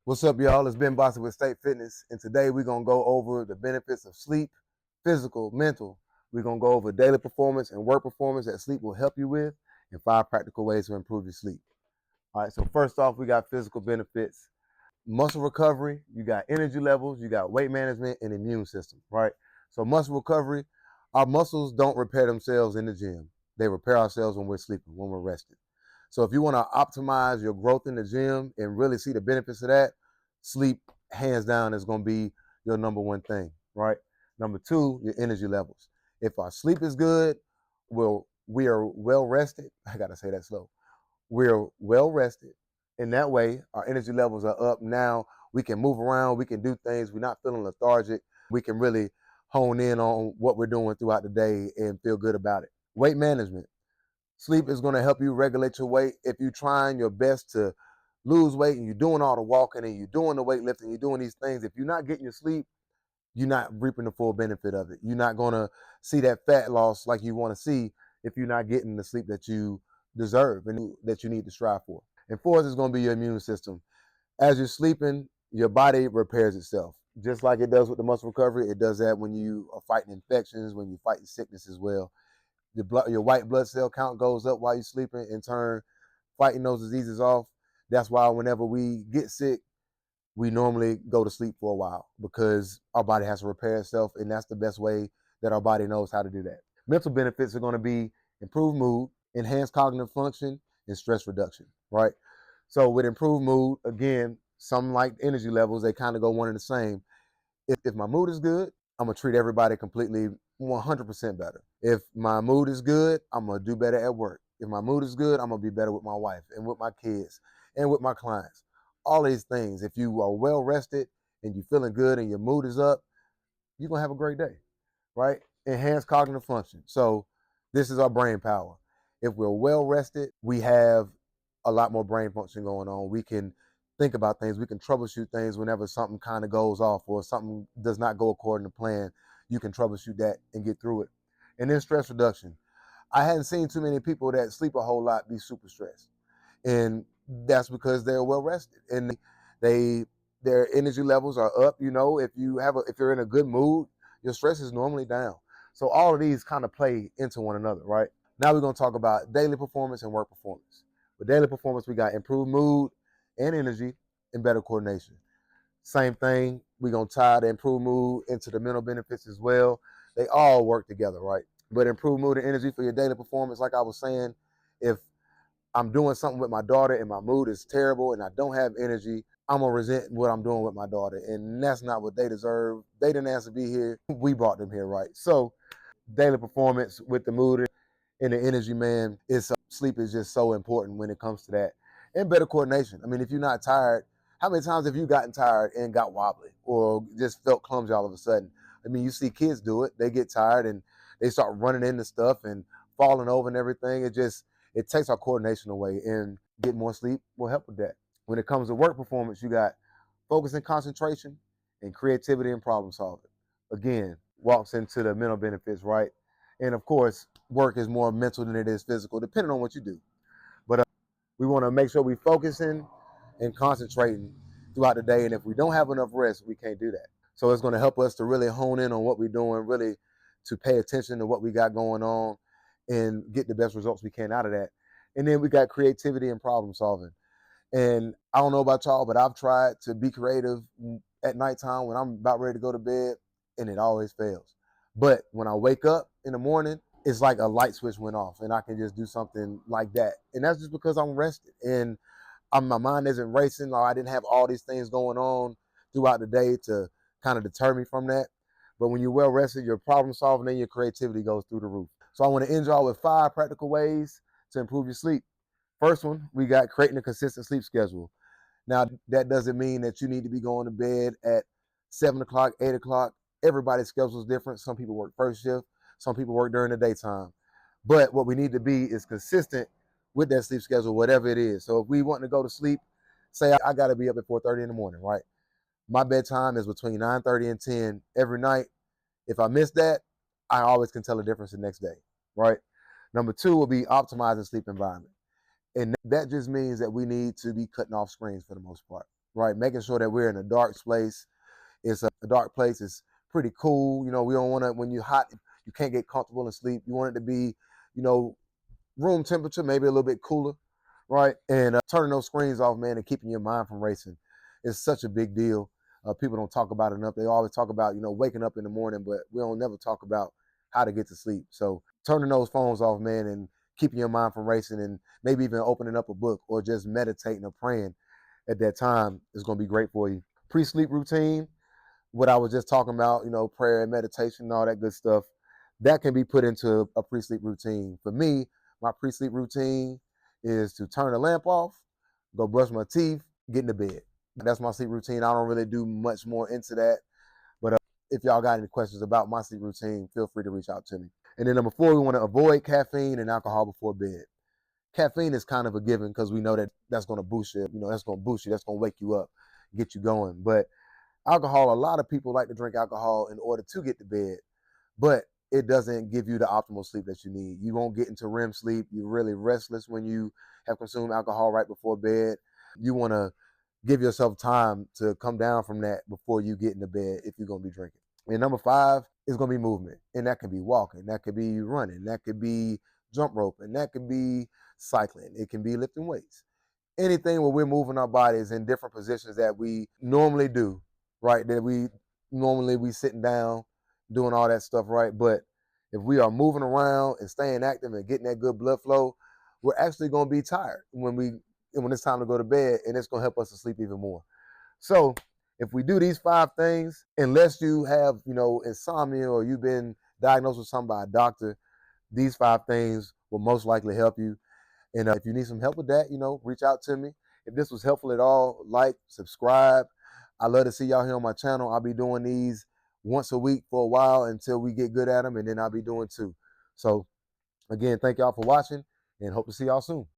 What's up, y'all? It's Ben Bossy with State Fitness, and today we're going to go over the benefits of sleep, physical, mental. We're going to go over daily performance and work performance that sleep will help you with, and 5 practical ways to improve your sleep. All right, so first off, we got physical benefits, muscle recovery, you got energy levels, you got weight management, and immune system, right? So muscle recovery, our muscles don't repair themselves in the gym. They repair ourselves when we're sleeping, when we're resting. So if you want to optimize your growth in the gym and really see the benefits of that, sleep hands down is going to be your number one thing, right? Number two, your energy levels. If our sleep is good, we are well rested. I got to say that slow. We're well rested. In that way, our energy levels are up. Now we can move around, we can do things, we're not feeling lethargic. We can really hone in on what we're doing throughout the day and feel good about it. Weight management. Sleep is going to help you regulate your weight. If you're trying your best to lose weight and you're doing all the walking and you're doing the weightlifting, you're doing these things, if you're not getting your sleep, you're not reaping the full benefit of it. You're not going to see that fat loss like you want to see if you're not getting the sleep that you deserve and that you need to strive for. And fourth is going to be your immune system. As you're sleeping, your body repairs itself. Just like it does with the muscle recovery, it does that when you are fighting infections, when you're fighting sickness as well. Your white blood cell count goes up while you're sleeping, in turn, fighting those diseases off. That's why whenever we get sick, we normally go to sleep for a while because our body has to repair itself, and that's the best way that our body knows how to do that. Mental benefits are going to be improved mood, enhanced cognitive function, and stress reduction, right? So with improved mood, again, some like energy levels, they kind of go one and the same. If my mood is good, I'm going to treat everybody completely 100% better. If my mood is good, I'm going to do better at work. If my mood is good, I'm going to be better with my wife and with my kids and with my clients. All these things, if you are well rested and you're feeling good and your mood is up, you're going to have a great day, right? Enhanced cognitive function. So this is our brain power. If we're well rested, we have a lot more brain function going on. We can think about things. We can troubleshoot things whenever something kind of goes off or something does not go according to plan. You can troubleshoot that and get through it. And then stress reduction. I hadn't seen too many people that sleep a whole lot be super stressed. And that's because they're well rested and they their energy levels are up. You know, if you're in a good mood, your stress is normally down. So all of these kind of play into one another, right? Now we're going to talk about daily performance and work performance. With daily performance, we got improved mood and energy and better coordination. Same thing, we're going to tie the improved mood into the mental benefits as well. They all work together, right? But improved mood and energy for your daily performance, like I was saying, if I'm doing something with my daughter and my mood is terrible and I don't have energy, I'm going to resent what I'm doing with my daughter. And that's not what they deserve. They didn't ask to be here. We brought them here, right? So daily performance with the mood and the energy, man, sleep is just so important when it comes to that. And better coordination. I mean, if you're not tired, how many times have you gotten tired and got wobbly or just felt clumsy all of a sudden? I mean, you see kids do it. They get tired and they start running into stuff and falling over and everything. It takes our coordination away, and get more sleep will help with that. When it comes to work performance, you got focus and concentration and creativity and problem solving. Again, walks into the mental benefits, right? And of course, work is more mental than it is physical, depending on what you do. But we want to make sure we focusing and concentrating throughout the day. And if we don't have enough rest, we can't do that. So it's going to help us to really hone in on what we're doing, really to pay attention to what we got going on and get the best results we can out of that. And then we got creativity and problem solving. And I don't know about y'all, but I've tried to be creative at nighttime when I'm about ready to go to bed, and it always fails. But when I wake up in the morning, it's like a light switch went off, and I can just do something like that. And that's just because I'm rested and my mind isn't racing. Or I didn't have all these things going on throughout the day to kind of deter me from that. But when you're well rested, your problem solving and your creativity goes through the roof. So I want to end y'all with 5 practical ways to improve your sleep. First one, we got creating a consistent sleep schedule. Now, that doesn't mean that you need to be going to bed at 7 o'clock, 8 o'clock. Everybody's schedule is different. Some people work first shift, some people work during the daytime. But what we need to be is consistent with that sleep schedule, whatever it is. So if we want to go to sleep, say I got to be up at 4:30 in the morning, right? My bedtime is between 9:30 and 10 every night. If I miss that, I always can tell the difference the next day, right? Number 2 will be optimizing sleep environment. And that just means that we need to be cutting off screens for the most part. right? Making sure that we're in a dark place. It's a dark place. It's pretty cool. You know, we don't want to, when you're hot, you can't get comfortable and sleep. You want it to be, you know, room temperature, maybe a little bit cooler, right? And turning those screens off, man, and keeping your mind from racing is such a big deal. People don't talk about it enough. They always talk about, you know, waking up in the morning, but we don't never talk about how to get to sleep. So turning those phones off, man, and keeping your mind from racing, and maybe even opening up a book or just meditating or praying at that time is going to be great for you. Pre-sleep routine, what I was just talking about, you know, prayer and meditation and all that good stuff, that can be put into a pre-sleep routine. For me, my pre-sleep routine is to turn the lamp off, go brush my teeth, get into bed. That's my sleep routine. I don't really do much more into that. But if y'all got any questions about my sleep routine, feel free to reach out to me. And then number 4, we want to avoid caffeine and alcohol before bed. Caffeine is kind of a given because we know that that's going to boost you. You know, that's going to boost you. That's going to wake you up, get you going. But alcohol, a lot of people like to drink alcohol in order to get to bed, but it doesn't give you the optimal sleep that you need. You won't get into REM sleep. You're really restless when you have consumed alcohol right before bed. You want to give yourself time to come down from that before you get into bed if you're going to be drinking. And number 5 is going to be movement. And that can be walking, that could be running, that could be jump roping, that could be cycling, it can be lifting weights. Anything where we're moving our bodies in different positions that we normally do, right? That we normally sitting down doing all that stuff, right? But if we are moving around and staying active and getting that good blood flow, we're actually going to be tired when it's time to go to bed, and it's going to help us to sleep even more. So if we do these 5 things, unless you have, you know, insomnia or you've been diagnosed with something by a doctor, these 5 things will most likely help you. And if you need some help with that, you know, reach out to me. If this was helpful at all, like, subscribe. I love to see y'all here on my channel. I'll be doing these once a week for a while until we get good at them, and then I'll be doing 2. So again, thank y'all for watching, and hope to see y'all soon.